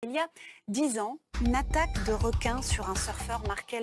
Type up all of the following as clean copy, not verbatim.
Il y a 10 ans, une attaque de requins sur un surfeur marquait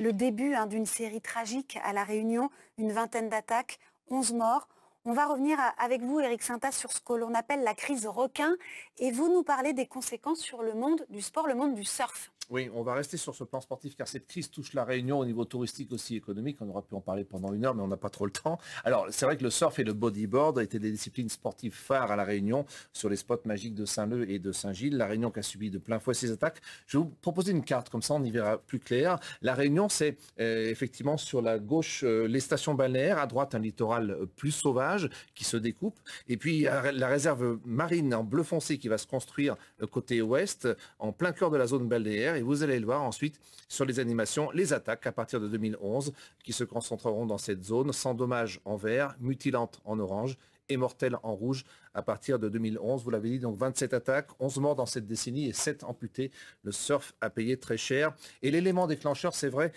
le début d'une série tragique à La Réunion, une vingtaine d'attaques, 11 morts. On va revenir avec vous, Éric Sintas, sur ce que l'on appelle la crise requin et vous nous parlez des conséquences sur le monde du sport, le monde du surf. Oui, on va rester sur ce plan sportif car cette crise touche la Réunion au niveau touristique aussi économique. On aurait pu en parler pendant une heure, mais on n'a pas trop le temps. Alors, c'est vrai que le surf et le bodyboard étaient des disciplines sportives phares à la Réunion sur les spots magiques de Saint-Leu et de Saint-Gilles. La Réunion qui a subi de plein fouet ces attaques. Je vais vous proposer une carte, comme ça on y verra plus clair. La Réunion, c'est effectivement sur la gauche les stations balnéaires, à droite un littoral plus sauvage qui se découpe. Et puis il y a la réserve marine en bleu foncé qui va se construire côté ouest, en plein cœur de la zone balnéaire. Et vous allez le voir ensuite sur les animations, les attaques à partir de 2011 qui se concentreront dans cette zone, sans dommages en vert, mutilantes en orange et mortelles en rouge à partir de 2011. Vous l'avez dit, donc 27 attaques, 11 morts dans cette décennie et 7 amputés. Le surf a payé très cher. Et l'élément déclencheur, c'est vrai,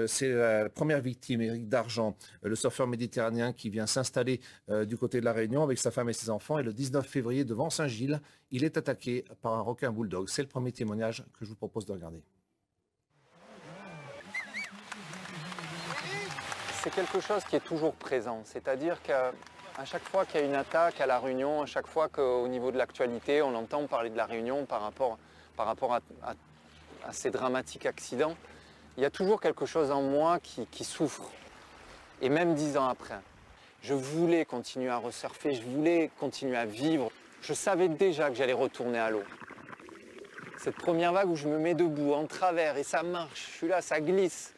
c'est la première victime, Éric Dargent, le surfeur méditerranéen qui vient s'installer du côté de la Réunion avec sa femme et ses enfants. Et le 19 février, devant Saint-Gilles, il est attaqué par un requin bulldog. C'est le premier témoignage que je vous propose de regarder. C'est quelque chose qui est toujours présent, c'est-à-dire qu'à chaque fois qu'il y a une attaque à La Réunion, à chaque fois qu'au niveau de l'actualité, on entend parler de La Réunion par rapport à ces dramatiques accidents, il y a toujours quelque chose en moi qui souffre. Et même 10 ans après, je voulais continuer à resurfer, je voulais continuer à vivre. Je savais déjà que j'allais retourner à l'eau. Cette première vague où je me mets debout, en travers, et ça marche, je suis là, ça glisse.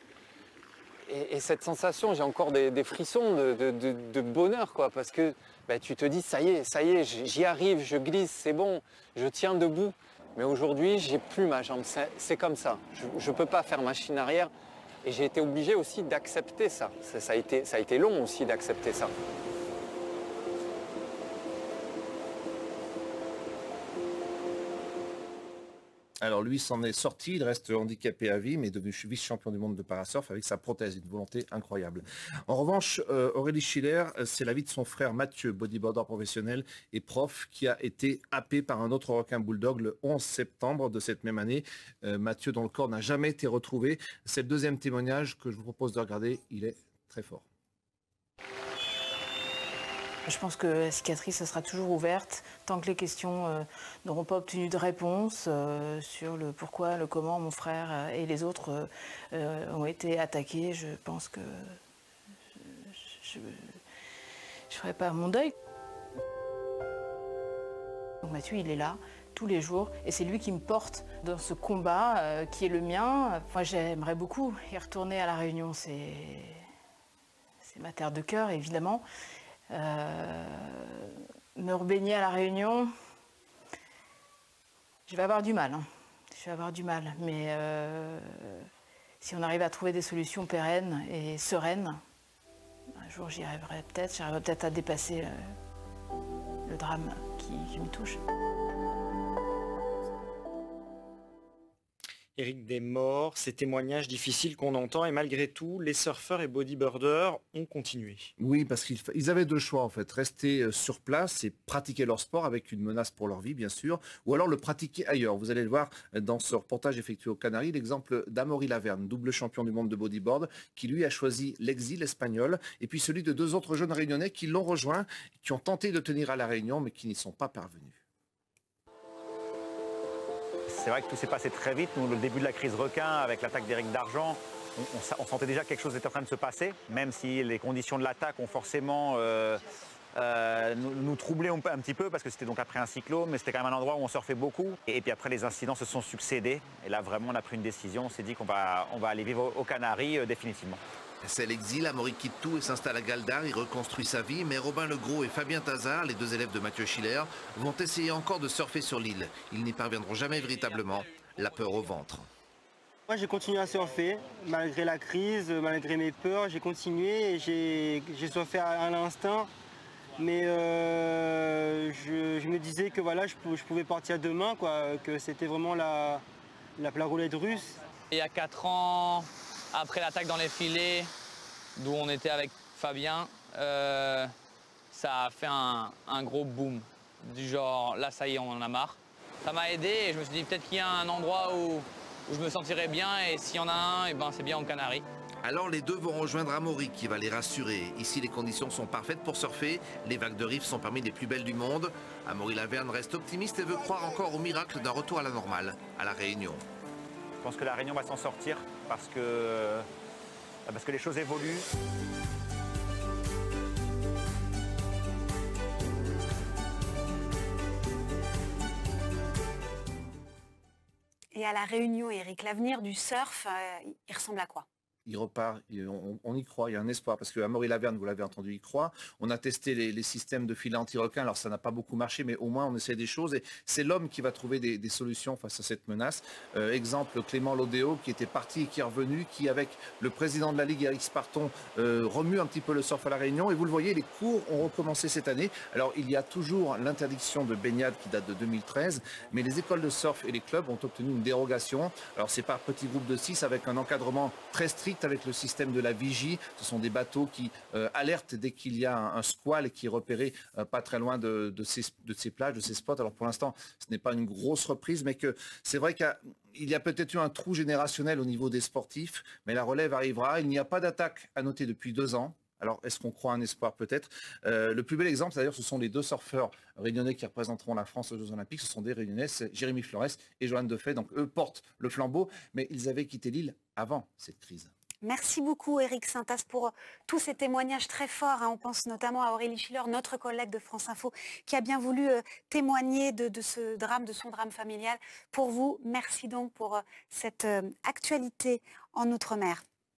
Et cette sensation, j'ai encore des frissons de bonheur, quoi, parce que tu te dis, ça y est, j'y arrive, je glisse, c'est bon, je tiens debout. Mais aujourd'hui, j'ai plus ma jambe, c'est comme ça. Je ne peux pas faire machine arrière. Et j'ai été obligé aussi d'accepter ça. Ça a été long aussi d'accepter ça. Alors lui s'en est sorti, il reste handicapé à vie, mais est devenu vice-champion du monde de parasurf avec sa prothèse, une volonté incroyable. En revanche, Aurélie Schiller, c'est la vie de son frère Mathieu, bodyboarder professionnel et prof, qui a été happé par un autre requin bulldog le 11 septembre de cette même année. Mathieu, dont le corps n'a jamais été retrouvé. C'est le deuxième témoignage que je vous propose de regarder, il est très fort. Je pense que la cicatrice ça sera toujours ouverte tant que les questions n'auront pas obtenu de réponse sur le pourquoi, le comment mon frère et les autres ont été attaqués. Je pense que je ne ferai pas mon deuil. Donc Mathieu, il est là tous les jours et c'est lui qui me porte dans ce combat qui est le mien. Moi, j'aimerais beaucoup y retourner à La Réunion. C'est ma terre de cœur, évidemment. Me rebaigner à La Réunion, je vais avoir du mal. Je vais avoir du mal, mais si on arrive à trouver des solutions pérennes et sereines, un jour j'y arriverai peut-être à dépasser le drame qui me touche. Éric Desmorts, ces témoignages difficiles qu'on entend et malgré tout, les surfeurs et bodyboarders ont continué. Oui, parce qu'ils avaient deux choix en fait, rester sur place et pratiquer leur sport avec une menace pour leur vie bien sûr, ou alors le pratiquer ailleurs. Vous allez le voir dans ce reportage effectué aux Canaries, l'exemple d'Amaury Laverne, double champion du monde de bodyboard, qui lui a choisi l'exil espagnol, et puis celui de deux autres jeunes réunionnais qui l'ont rejoint, qui ont tenté de tenir à La Réunion mais qui n'y sont pas parvenus. C'est vrai que tout s'est passé très vite. Nous, le début de la crise requin, avec l'attaque d'Éric Dargent, on sentait déjà que quelque chose était en train de se passer, même si les conditions de l'attaque ont forcément nous troublé un petit peu, parce que c'était donc après un cyclone, mais c'était quand même un endroit où on surfait beaucoup. Et puis après, les incidents se sont succédés. Et là, vraiment, on a pris une décision. On s'est dit qu'on va aller vivre aux Canaries définitivement. C'est l'exil, Amaury quitte tout et s'installe à Galdar, il reconstruit sa vie, mais Robin Legros et Fabien Tazard, les deux élèves de Mathieu Schiller, vont essayer encore de surfer sur l'île. Ils n'y parviendront jamais véritablement, la peur au ventre. Moi j'ai continué à surfer, malgré la crise, malgré mes peurs, j'ai continué et j'ai surfé à l'instinct. Mais je me disais que voilà, je pouvais partir demain, quoi, que c'était vraiment la roulette russe. Il y a 4 ans, après l'attaque dans les filets, d'où on était avec Fabien, ça a fait un gros boom. Du genre, là ça y est, on en a marre. ça m'a aidé et je me suis dit peut-être qu'il y a un endroit où je me sentirais bien et s'il y en a un, et ben, c'est bien aux Canaries. Alors les deux vont rejoindre Amaury qui va les rassurer. Ici les conditions sont parfaites pour surfer, les vagues de riff sont parmi les plus belles du monde. Amaury Laverne reste optimiste et veut croire encore au miracle d'un retour à la normale, à La Réunion. Je pense que La Réunion va s'en sortir parce que les choses évoluent. Et à La Réunion, Eric, l'avenir du surf, il ressemble à quoi? Il repart, on y croit, il y a un espoir, parce que Amaury Laverne, vous l'avez entendu, y croit. On a testé les systèmes de filets anti-requins, alors ça n'a pas beaucoup marché, mais au moins on essaie des choses, et c'est l'homme qui va trouver des solutions face à cette menace. Exemple, Clément Lodéo, qui était parti et qui est revenu, qui avec le président de la Ligue, Eric Sparton, remue un petit peu le surf à La Réunion, et vous le voyez, les cours ont recommencé cette année. Alors il y a toujours l'interdiction de baignade qui date de 2013, mais les écoles de surf et les clubs ont obtenu une dérogation. Alors c'est par petits groupes de 6 avec un encadrement très strict, avec le système de la vigie. Ce sont des bateaux qui alertent dès qu'il y a un squall et qui est repéré pas très loin de ces plages, de ces spots. Alors pour l'instant, ce n'est pas une grosse reprise, mais que c'est vrai qu'il y a peut-être eu un trou générationnel au niveau des sportifs, mais la relève arrivera. Il n'y a pas d'attaque à noter depuis 2 ans. Alors, est-ce qu'on croit à un espoir peut-être? Le plus bel exemple, d'ailleurs, ce sont les 2 surfeurs réunionnais qui représenteront la France aux Jeux Olympiques. Ce sont des réunionnais, c'est Jérémy Flores et Johan Defay. Donc, eux portent le flambeau, mais ils avaient quitté l'île avant cette crise. Merci beaucoup Eric Saintas pour tous ces témoignages très forts. On pense notamment à Aurélie Schiller, notre collègue de France Info, qui a bien voulu témoigner de ce drame, de son drame familial. Pour vous, merci donc pour cette actualité en Outre-mer.